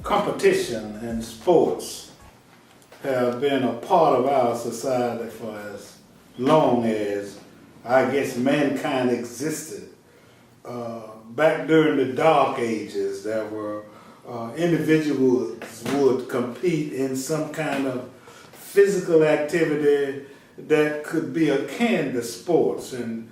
competition and sports have been a part of our society for as long as I guess mankind existed. Back during the Dark Ages, there were individuals would compete in some kind of physical activity that could be akin to sports, and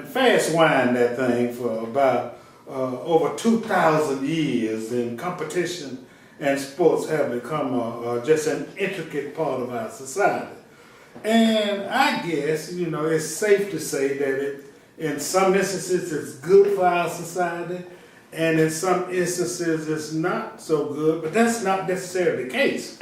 fast wind that thing for about over 2,000 years, and competition and sports have become just an intricate part of our society. And I guess, it's safe to say that in some instances it's good for our society, and in some instances it's not so good, but that's not necessarily the case.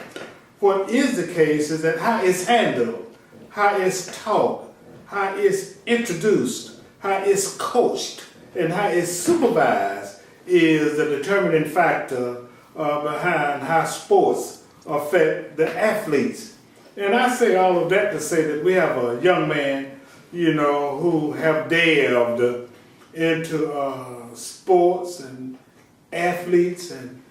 What is the case is that how it's handled, how it's taught, how it's introduced, how it's coached, and how it's supervised is the determining factor behind how sports affect the athletes. And I say all of that to say that we have a young man, who have delved into sports and athletes and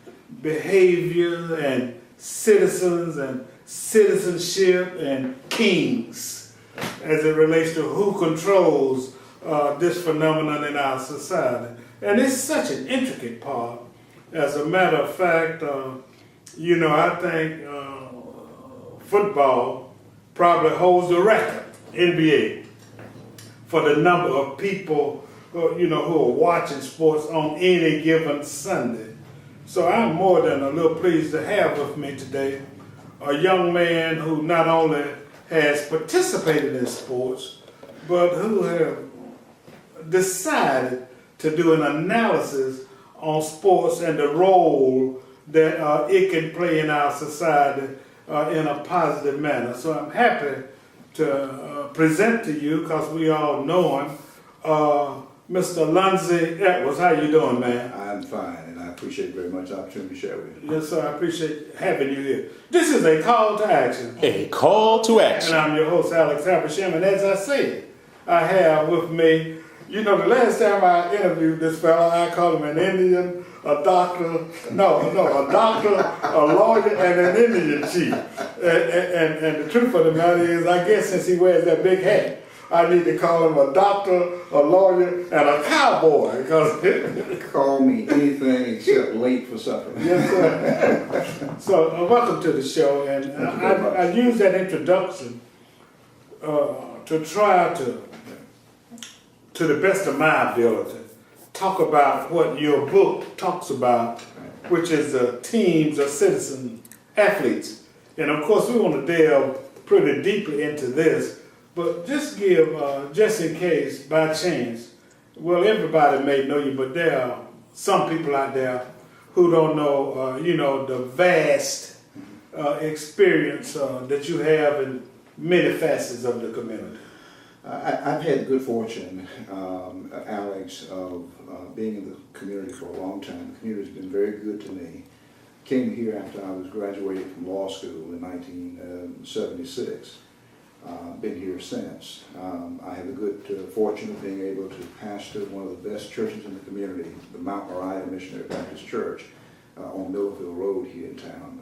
behavior and citizens and citizenship and kings as it relates to who controls this phenomenon in our society. And it's such an intricate part. As a matter of fact, I think football probably holds the record, NBA, for the number of people who are watching sports on any given Sunday. So I'm more than a little pleased to have with me today a young man who not only has participated in sports, but who have decided to do an analysis on sports and the role that it can play in our society in a positive manner. So I'm happy to present to you, because we all know him, Mr. Lonzyedwards. How you doing, man? I'm fine, and I appreciate very much the opportunity to share with you. Yes, sir. I appreciate having you here. This is a call to action. A call to action. And I'm your host, Alex Habersham. And as I said, I have with me, the last time I interviewed this fella, I called him an Indian, a doctor, a doctor, a lawyer, and an Indian chief. And the truth of the matter is, I guess since he wears that big hat, I need to call him a doctor, a lawyer, and a cowboy. Because Call me anything except late for supper. Yes, sir. So welcome to the show. And I use that introduction to try to the best of my ability, talk about what your book talks about, which is teams of citizen athletes. And of course, we want to delve pretty deeply into this, but just give, just in case, by chance, well, everybody may know you, but there are some people out there who don't know, the vast experience that you have in many facets of the community. I've had the good fortune, Alex, of being in the community for a long time. The community has been very good to me. Came here after I was graduated from law school in 1976. Been here since. I have the good fortune of being able to pastor one of the best churches in the community, the Mount Moriah Missionary Baptist Church on Millville Road here in town.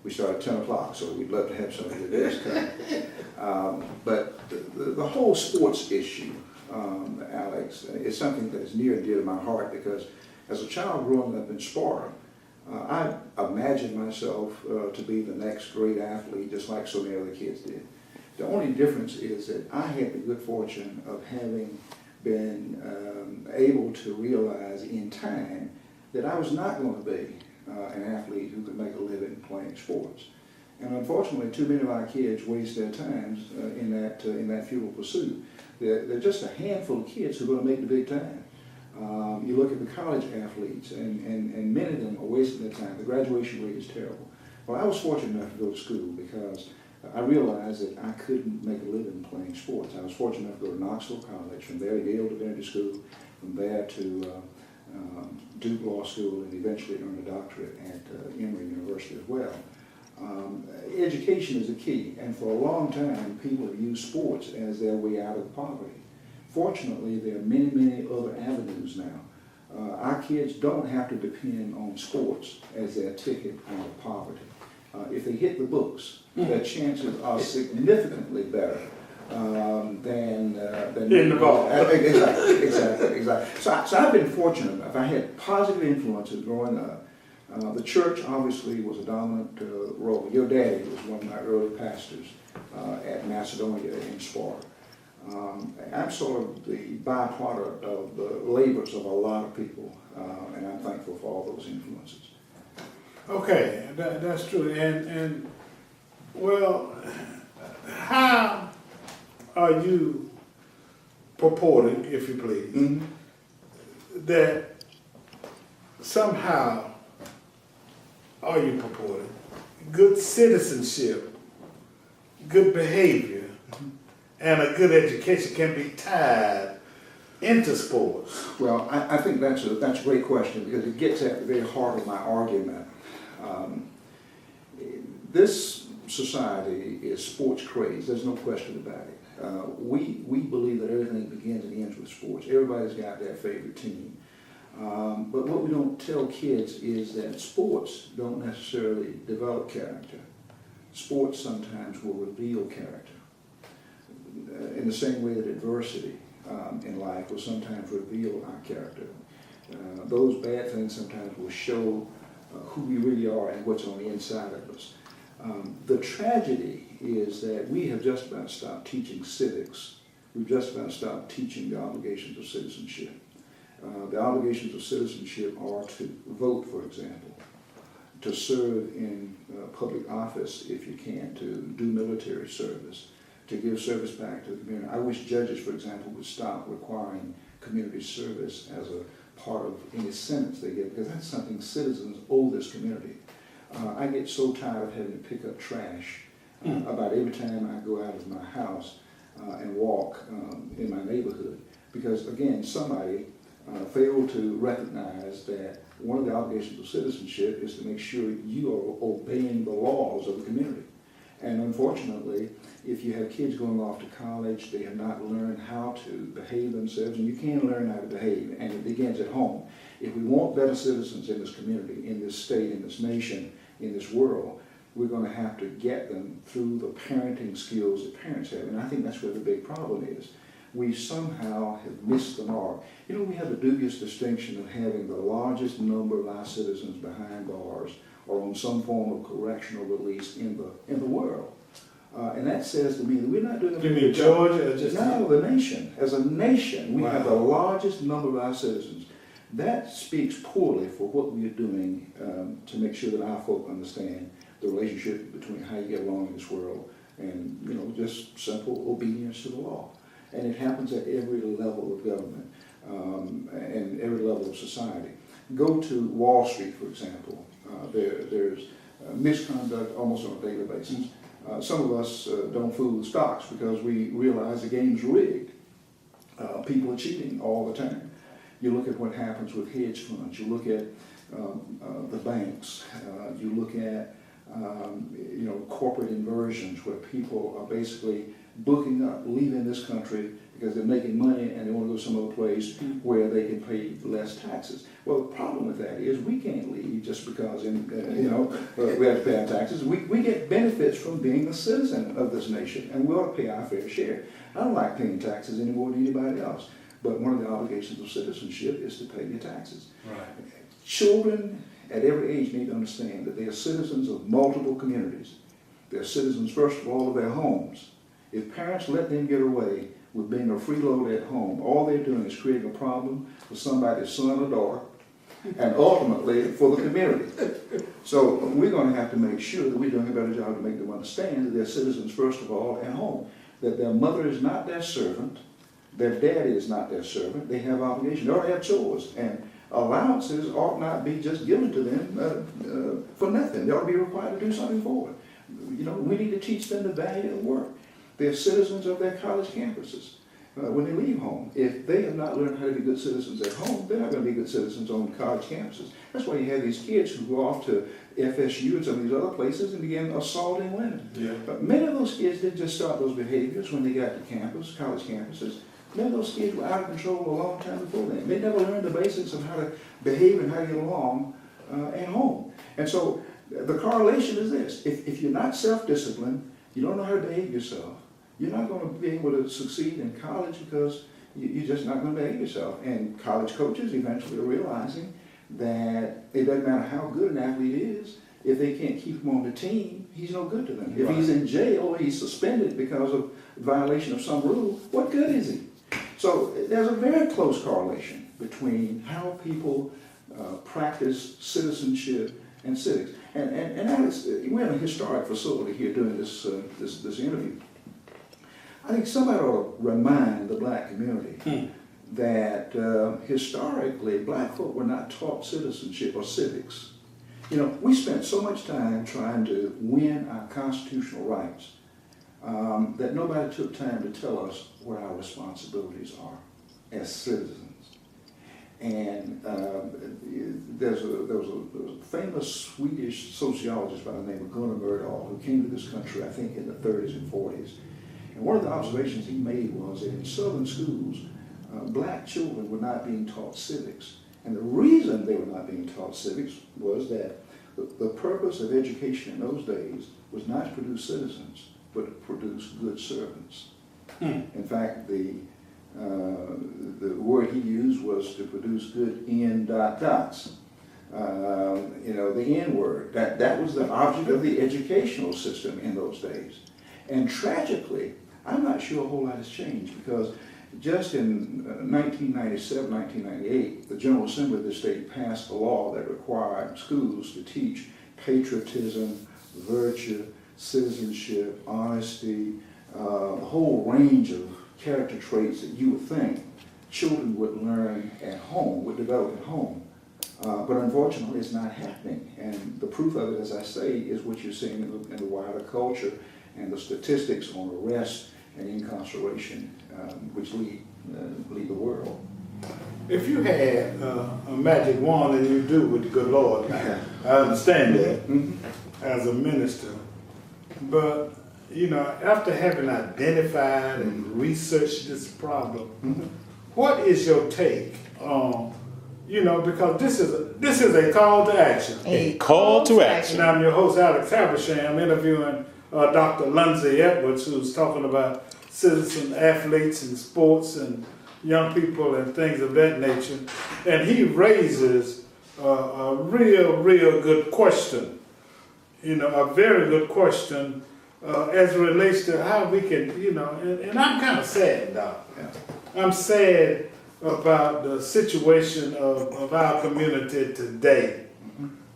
We start at 10 o'clock, so we'd love to have some of your guests come. But the whole sports issue, Alex, is something that is near and dear to my heart, because as a child growing up in Sparta, I imagined myself to be the next great athlete, just like so many other kids did. The only difference is that I had the good fortune of having been able to realize in time that I was not going to be an athlete who could make a living playing sports. And unfortunately, too many of our kids waste their times in that futile pursuit. They're just a handful of kids who are going to make the big time. You look at the college athletes, and many of them are wasting their time. The graduation rate is terrible. Well, I was fortunate enough to go to school because I realized that I couldn't make a living playing sports. I was fortunate enough to go to Knoxville College, from there to Yale Divinity School, from there to Duke Law School, and eventually earned a doctorate at Emory University as well. Education is the key, and for a long time people have used sports as their way out of poverty. Fortunately, there are many, many other avenues now Our kids don't have to depend on sports as their ticket out of poverty. If they hit the books, their chances are significantly better than in the ball. Exactly. So I've been fortunate enough. I had positive influences growing up. The church obviously was a dominant role. Your daddy was one of my early pastors at Macedonia in Sparta. I'm sort of the byproduct of the labors of a lot of people, and I'm thankful for all those influences. Okay, that's true. And well, how are you purporting, if you please, that somehow are you purporting good citizenship, good behavior, and a good education can be tied into sports? Well, I think that's a great question because it gets at the very heart of my argument. This society is sports crazed. There's no question about it. We believe that everything begins and ends with sports. Everybody's got their favorite team. But what we don't tell kids is that sports don't necessarily develop character. Sports sometimes will reveal character. In the same way that adversity in life will sometimes reveal our character. Those bad things sometimes will show who we really are and what's on the inside of us. The tragedy is that we have just about stopped teaching civics. We've just about stopped teaching the obligations of citizenship. The obligations of citizenship are to vote, for example, to serve in public office if you can, to do military service, to give service back to the community. I wish judges, for example, would stop requiring community service as a part of any sentence they get, because that's something citizens owe this community. I get so tired of having to pick up trash about every time I go out of my house and walk in my neighborhood, because again, somebody failed to recognize that one of the obligations of citizenship is to make sure you are obeying the laws of the community. And unfortunately, if you have kids going off to college, they have not learned how to behave themselves, and you can learn how to behave, and it begins at home. If we want better citizens in this community, in this state, in this nation, in this world, we're going to have to get them through the parenting skills that parents have, and I think that's where the big problem is. We somehow have missed the mark. You know, we have the dubious distinction of having the largest number of our citizens behind bars or on some form of correctional release in the world. And that says to me that we're not doing a You mean Georgia or just... No, the nation. As a nation, we have the largest number of our citizens. That speaks poorly for what we are doing to make sure that our folk understand the relationship between how you get along in this world and, you know, just simple obedience to the law. And it happens at every level of government and every level of society. Go to Wall Street, for example. There's misconduct almost on a daily basis. Some of us don't fool the stocks because we realize the game's rigged. People are cheating all the time. You look at what happens with hedge funds. You look at the banks. You look at corporate inversions where people are basically booking up, leaving this country because they're making money and they want to go some other place where they can pay less taxes. Well, the problem with that is we can't leave just because we have to pay our taxes. We get benefits from being a citizen of this nation, and we ought to pay our fair share. I don't like paying taxes any more than anybody else, but one of the obligations of citizenship is to pay your taxes. Right. Children at every age need to understand that they are citizens of multiple communities. They're citizens, first of all, of their homes. If parents let them get away with being a freeloader at home, all they're doing is creating a problem for somebody's son or daughter, and ultimately for the community. So we're going to have to make sure that we're doing a better job to make them understand that they're citizens, first of all, at home. That their mother is not their servant, their daddy is not their servant, they have obligations, they already have chores, and allowances ought not be just given to them for nothing. They ought to be required to do something for it. You know, we need to teach them the value of work. They're citizens of their college campuses when they leave home. If they have not learned how to be good citizens at home, they're not going to be good citizens on college campuses. That's why you have these kids who go off to FSU and some of these other places and begin assaulting women. Yeah. But many of those kids didn't just start those behaviors when they got to campus, college campuses. Many of those kids were out of control a long time before then. They never learned the basics of how to behave and how to get along at home. And so the correlation is this. If you're not self-disciplined, you don't know how to behave yourself, you're not going to be able to succeed in college because you're just not going to behave yourself. And college coaches eventually are realizing that it doesn't matter how good an athlete is, if they can't keep him on the team, he's no good to them. If he's in jail or he's suspended because of violation of some rule, what good is he? So there's a very close correlation between how people practice citizenship and civics. And Alex, we're in a historic facility here doing this interview. I think somebody ought to remind the black community that historically black folk were not taught citizenship or civics. You know, we spent so much time trying to win our constitutional rights that nobody took time to tell us what our responsibilities are as citizens. And there was a famous Swedish sociologist by the name of Gunnar Myrdal who came to this country, I think, in the 30s and 40s. And one of the observations he made was that in southern schools, black children were not being taught civics. And the reason they were not being taught civics was that the purpose of education in those days was not to produce citizens, but to produce good servants. In fact, the word he used was to produce good N dots. You know, the N word. That was the object of the educational system in those days. And tragically, I'm not sure a whole lot has changed because just in 1997, 1998, the General Assembly of the state passed a law that required schools to teach patriotism, virtue, citizenship, honesty, a whole range of character traits that you would think children would learn at home, would develop at home. But unfortunately, it's not happening. And the proof of it, as I say, is what you're seeing in the wider culture and the statistics on arrest and incarceration, which lead the world. If you had a magic wand, and you do with the good Lord, I understand that as a minister, but you know, after having identified and researched this problem, what is your take on, you know, because this is a call to action. A call to action. And I'm your host, Alex Habersham, interviewing Dr. Lonzyedwards, who's talking about citizen athletes and sports and young people and things of that nature. And he raises a real good question, you know, a very good question as it relates to how we can, you know, and I'm kind of sad, Doc. I'm sad about the situation of our community today.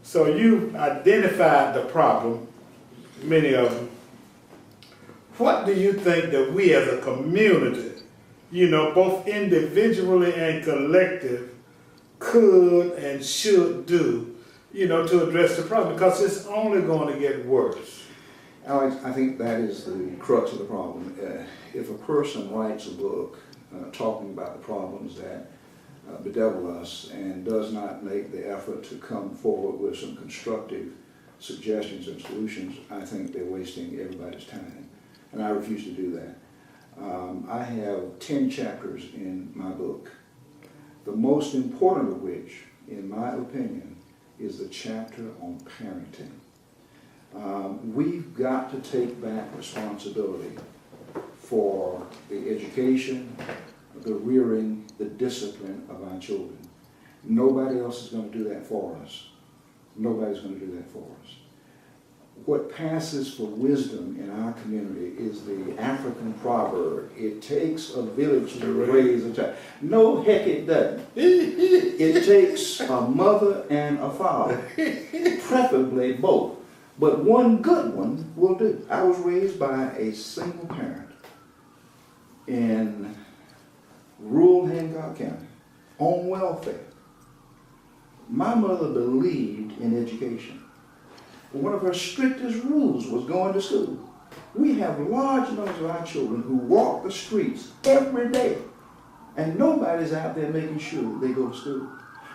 So you identified the problem, many of them. What do you think that we as a community, you know, both individually and collective, could and should do, you know, to address the problem? Because it's only going to get worse. Alex, I think that is the crux of the problem. If a person writes a book talking about the problems that bedevil us and does not make the effort to come forward with some constructive suggestions and solutions, I think they're wasting everybody's time. And I refuse to do that. I have 10 chapters in my book, the most important of which, in my opinion, is the chapter on parenting. We've got to take back responsibility for the education, the rearing, the discipline of our children. Nobody else is going to do that for us. Nobody's going to do that for us. What passes for wisdom in our community is the African proverb, it takes a village to raise a child. No, heck it doesn't. It takes a mother and a father, preferably both. But one good one will do. I was raised by a single parent in rural Hancock County on welfare. My mother believed in education. One of her strictest rules was going to school. We have large numbers of our children who walk the streets every day, and nobody's out there making sure they go to school.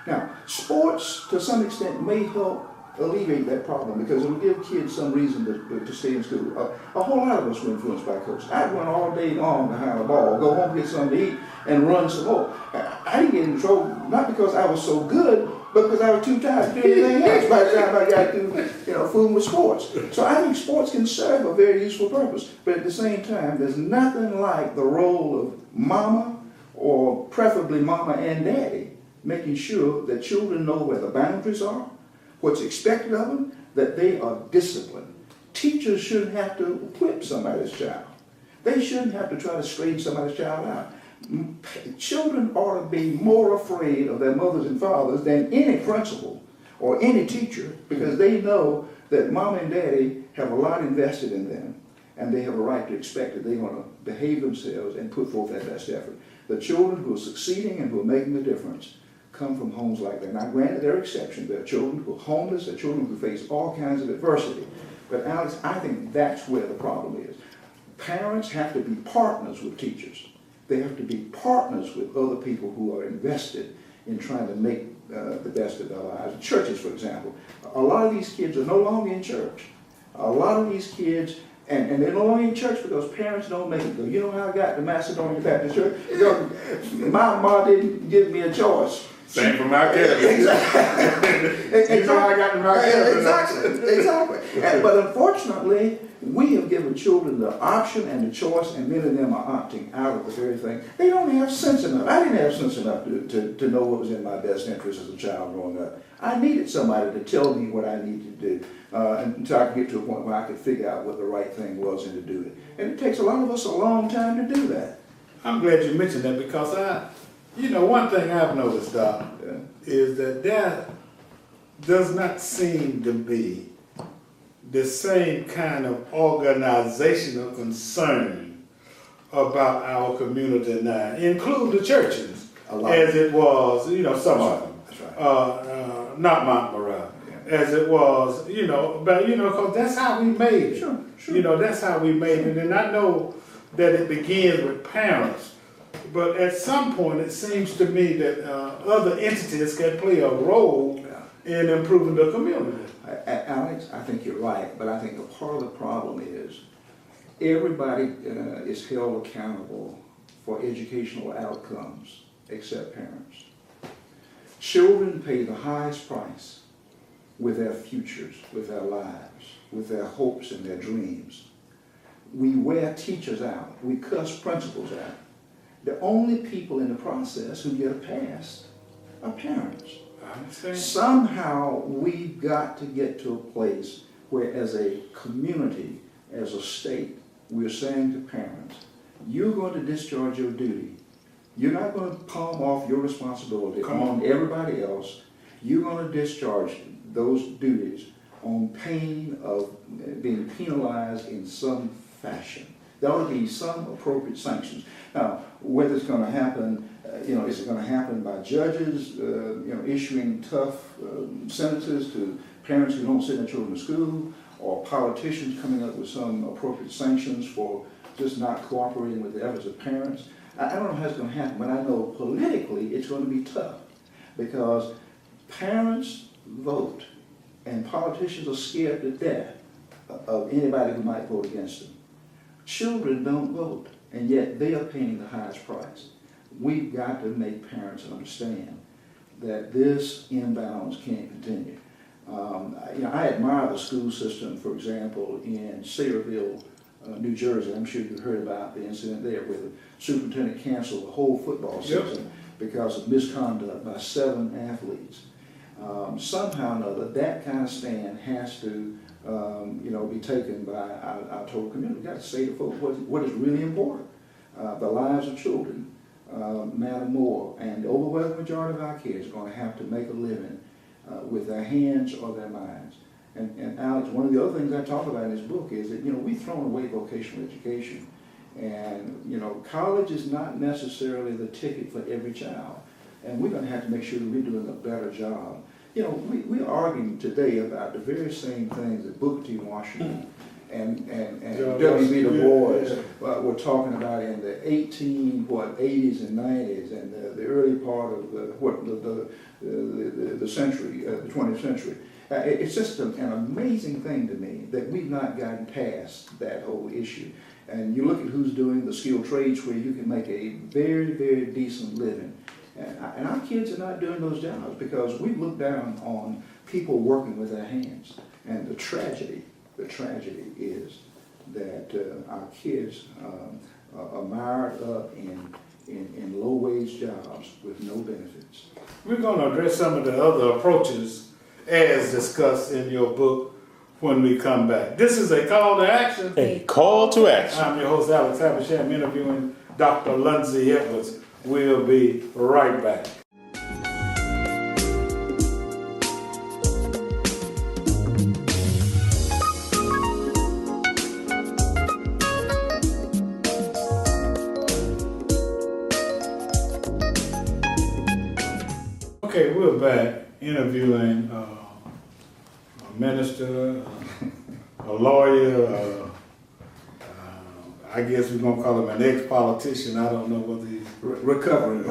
Now, sports, to some extent, may help alleviate that problem because it'll give kids some reason to stay in school. A whole lot of us were influenced by coaches. I'd run all day long behind the ball, go home, get something to eat, and run some more. I didn't get in trouble, not because I was so good, but because I was too tired to do anything else by the time I got to fooling with sports. So I think sports can serve a very useful purpose. But at the same time, there's nothing like the role of mama, or preferably mama and daddy, making sure that children know where the boundaries are, what's expected of them, that they are disciplined. Teachers shouldn't have to whip somebody's child. They shouldn't have to try to straighten somebody's child out. Children ought to be more afraid of their mothers and fathers than any principal or any teacher because they know that mom and daddy have a lot invested in them and they have a right to expect that they're going to behave themselves and put forth their best effort. The children who are succeeding and who are making the difference come from homes like that. Now, granted, there are exceptions. There are children who are homeless. There are children who face all kinds of adversity. But, Alex, I think that's where the problem is. Parents have to be partners with teachers. They have to be partners with other people who are invested in trying to make the best of their lives. Churches, for example. A lot of these kids are no longer in church. A lot of these kids, and they're no longer in church because parents don't make it go. You know how I got to Macedonia Baptist Church? My mom didn't give me a choice. Same from my kids. Exactly. You know how I got to my kids. Exactly. But unfortunately, we have given children the option and the choice, and many of them are opting out of the very thing. They don't have sense enough. I didn't have sense enough to know what was in my best interest as a child growing up. I needed somebody to tell me what I needed to do until I could get to a point where I could figure out what the right thing was and to do it. And it takes a lot of us a long time to do that. I'm glad you mentioned that because one thing I've noticed, Doc, is that there does not seem to be the same kind of organizational concern about our community now, include the churches, as it was, some of them. That's right. Not Mount Morale, as it was, but because that's how we made it. Sure. That's how we made it, and I know that it begins with parents. But at some point, it seems to me that other entities can play a role in improving the community. Alex, I think you're right, but I think a part of the problem is everybody is held accountable for educational outcomes except parents. Children pay the highest price with their futures, with their lives, with their hopes and their dreams. We wear teachers out. We cuss principals out. The only people in the process who get a pass are parents. Somehow we've got to get to a place where as a community, as a state, we're saying to parents, you're going to discharge your duty. You're not going to palm off your responsibility on everybody else. You're going to discharge those duties on pain of being penalized in some fashion. There ought to be some appropriate sanctions. Now, whether it's going to happen, is it going to happen by judges, issuing tough sentences to parents who don't send their children to school, or politicians coming up with some appropriate sanctions for just not cooperating with the efforts of parents? I don't know how it's going to happen, but I know politically it's going to be tough because parents vote and politicians are scared to death of anybody who might vote against them. Children don't vote, and yet they are paying the highest price. We've got to make parents understand that this imbalance can't continue. I admire the school system, for example, in Sayreville, New Jersey. I'm sure you've heard about the incident there where the superintendent canceled the whole football season because of misconduct by 7 athletes. Somehow or another, that kind of stand has to be taken by our total community. We've got to say to folks what is really important. The lives of children matter more, and the overwhelming majority of our kids are going to have to make a living with their hands or their minds. And Alex, one of the other things I talk about in this book is that, we've thrown away vocational education. And, college is not necessarily the ticket for every child. And we're going to have to make sure that we're doing a better job. We're arguing today about the very same things that Booker T. Washington and W.B. Du Bois were talking about in the 80s and 90s and the early part of the century, the 20th century. It's just an amazing thing to me that we've not gotten past that whole issue. And you look at who's doing the skilled trades where you can make a very, very decent living. And our kids are not doing those jobs because we look down on people working with their hands. And the tragedy is that our kids are mired up in low-wage jobs with no benefits. We're going to address some of the other approaches as discussed in your book when we come back. This is a call to action. A call to action. I'm your host, Alex Havisham. I'm interviewing Dr. Lonzyedwards. We'll be right back. Okay, we're back interviewing a minister, a lawyer, I guess we're going to call him an ex-politician. I don't know whether he's Recovering.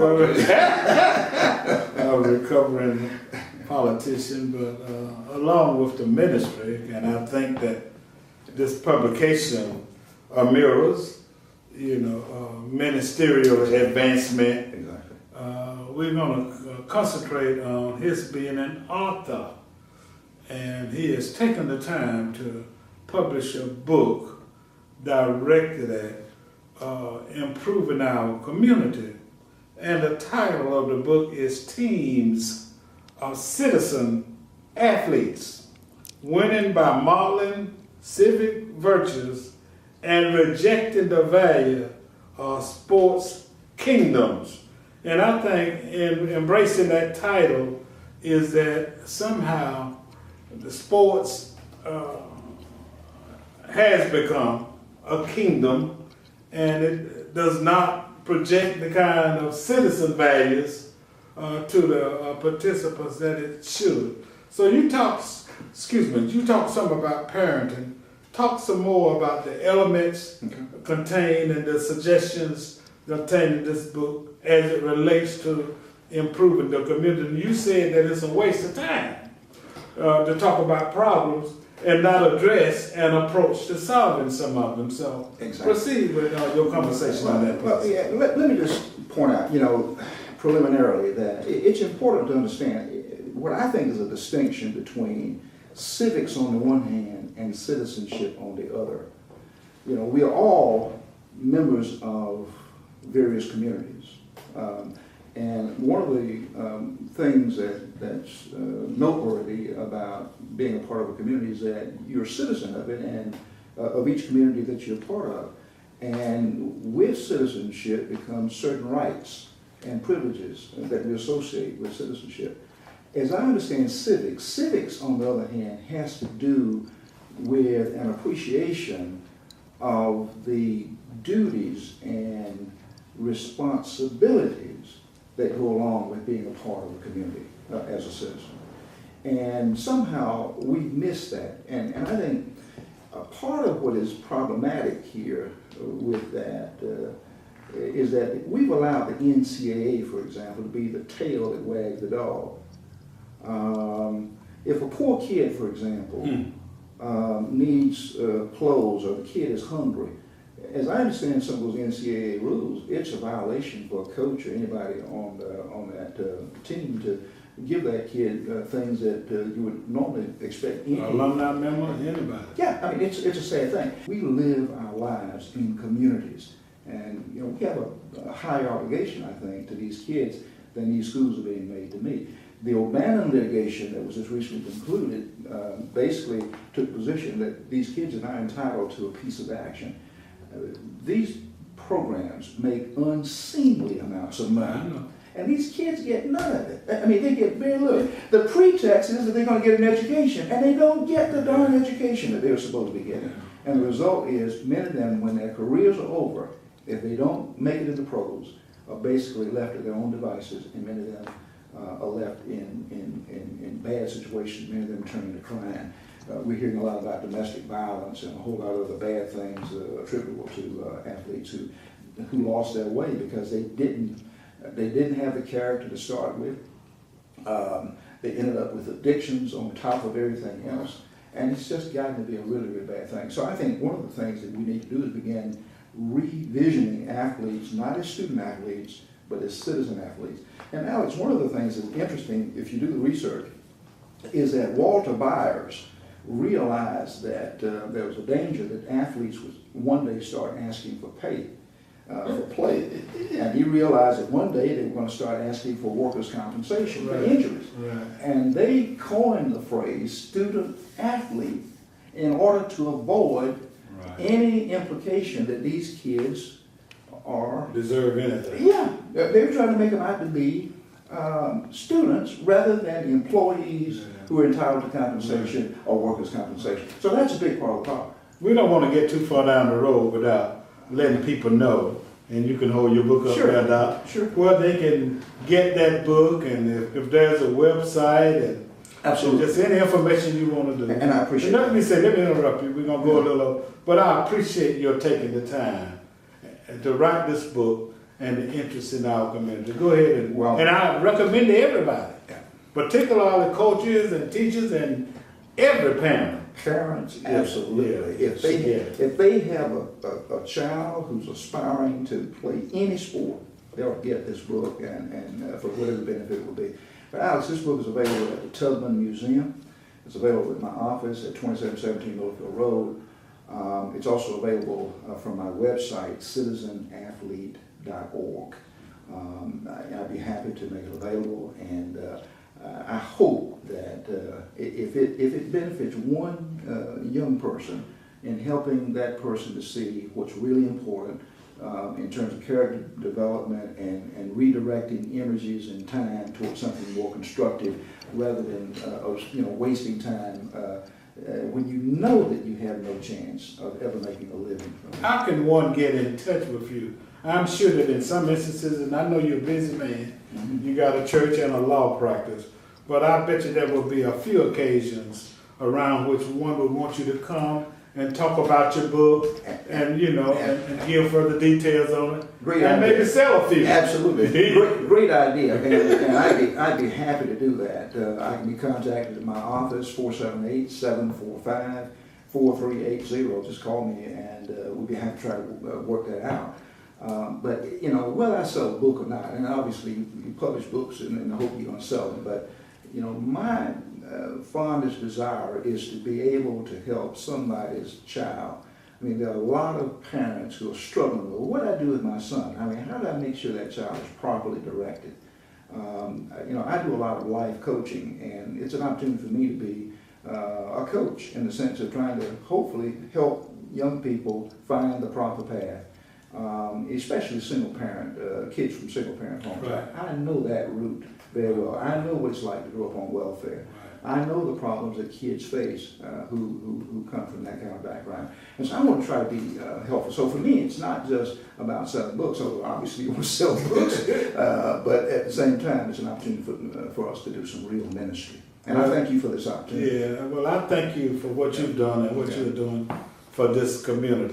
a recovering politician, but along with the ministry, and I think that this publication mirrors, ministerial advancement. Exactly. We're going to concentrate on his being an author, and he has taken the time to publish a book directed at improving our community. And the title of the book is Teams of Citizen Athletes, Winning by Modeling Civic Virtues and Rejecting the Value of Sports Kingdoms. And I think in embracing that title is that somehow the sports has become a kingdom, and it does not project the kind of citizen values to the participants that it should. So you talk some about parenting. Talk some more about the elements contained in the suggestions contained in this book as it relates to improving the community. You said that it's a waste of time to talk about problems and not address an approach to solving some of them. So proceed with your conversation on that. Well, yeah, let me just point out, preliminarily that it's important to understand what I think is a distinction between civics on the one hand and citizenship on the other. We are all members of various communities. And one of the things that's noteworthy about being a part of a community is that you're a citizen of it and of each community that you're part of. And with citizenship becomes certain rights and privileges that we associate with citizenship. As I understand civics on the other hand has to do with an appreciation of the duties and responsibilities that go along with being a part of a community as a citizen. And somehow we've missed that. And I think part of what is problematic here with that is that we've allowed the NCAA, for example, to be the tail that wags the dog. If a poor kid, for example, needs clothes or the kid is hungry, as I understand some of those NCAA rules, it's a violation for a coach or anybody on that team to give that kid things that you would normally expect. Alumni member, anybody. Yeah, I mean, it's a sad thing. We live our lives in communities, and we have a higher obligation, I think, to these kids than these schools are being made to meet. The O'Bannon litigation that was just recently concluded basically took the position that these kids are not entitled to a piece of action. These programs make unseemly amounts of money, and these kids get none of it. I mean, they get very little. The pretext is that they're going to get an education, and they don't get the darn education that they're supposed to be getting. And the result is many of them, when their careers are over, if they don't make it in the pros, are basically left to their own devices, and many of them are left in bad situations, many of them turning to crime. We're hearing a lot about domestic violence and a whole lot of the bad things attributable to athletes who lost their way because they didn't have the character to start with, They ended up with addictions on top of everything else. And it's just gotten to be a really, really bad thing. So I think one of the things that we need to do is begin revisioning athletes, not as student athletes, but as citizen athletes. And Alex, one of the things that's interesting, if you do the research, is that Walter Byers realized that there was a danger that athletes would one day start asking for pay for play. And he realized that one day they were going to start asking for workers' compensation for injuries. Right. And they coined the phrase student athlete in order to avoid any implication that these kids are Deserve anything. yeah, they were trying to make them out to be students rather than employees who are entitled to compensation or workers' compensation. So that's a big part of the problem. We don't want to get too far down the road without letting people know, and you can hold your book up there, Doc, where they can get that book, and if there's a website, and Absolutely. just any information you want to do. And I appreciate let me interrupt you, we're going to go a little, but I appreciate your taking the time to write this book and the interest in our community. Go ahead, and I recommend to everybody, particularly the coaches and teachers and every parent. Parents, absolutely. If they have a child who's aspiring to play any sport, they'll get this book and for whatever benefit it will be. But Alex, this book is available at the Tubman Museum. It's available at my office at 2717 Littlefield Road. It's also available from my website, citizenathlete.org. I'd be happy to make it available, and I hope that if it benefits one young person in helping that person to see what's really important in terms of character development and redirecting energies and time towards something more constructive rather than wasting time when you know that you have no chance of ever making a living from it. How can one get in touch with you? I'm sure that in some instances, and I know you're a busy man, you got a church and a law practice, but I bet you there will be a few occasions around which one would want you to come and talk about your book and and give further details on it. Great and idea. Maybe sell a few. Absolutely. Great idea. And I'd be happy to do that. I can be contacted at my office, 478-745-4380. Just call me and we'll be happy to try to work that out. But whether I sell a book or not, and obviously you publish books and I hope you're going to sell them, but my fondest desire is to be able to help somebody's child. I mean, there are a lot of parents who are struggling with, what do I do with my son? I mean, how do I make sure that child is properly directed? I do a lot of life coaching, and it's an opportunity for me to be a coach in the sense of trying to hopefully help young people find the proper path. Especially single parent, kids from single parent homes. Right. I know that route very well. I know what it's like to grow up on welfare. Right. I know the problems that kids face who come from that kind of background. And so I want to try to be helpful. So for me, it's not just about selling books, although obviously you want to sell books, but at the same time, it's an opportunity for us to do some real ministry. And I thank you for this opportunity. Yeah, well, I thank you for what you've done and what you're doing for this community.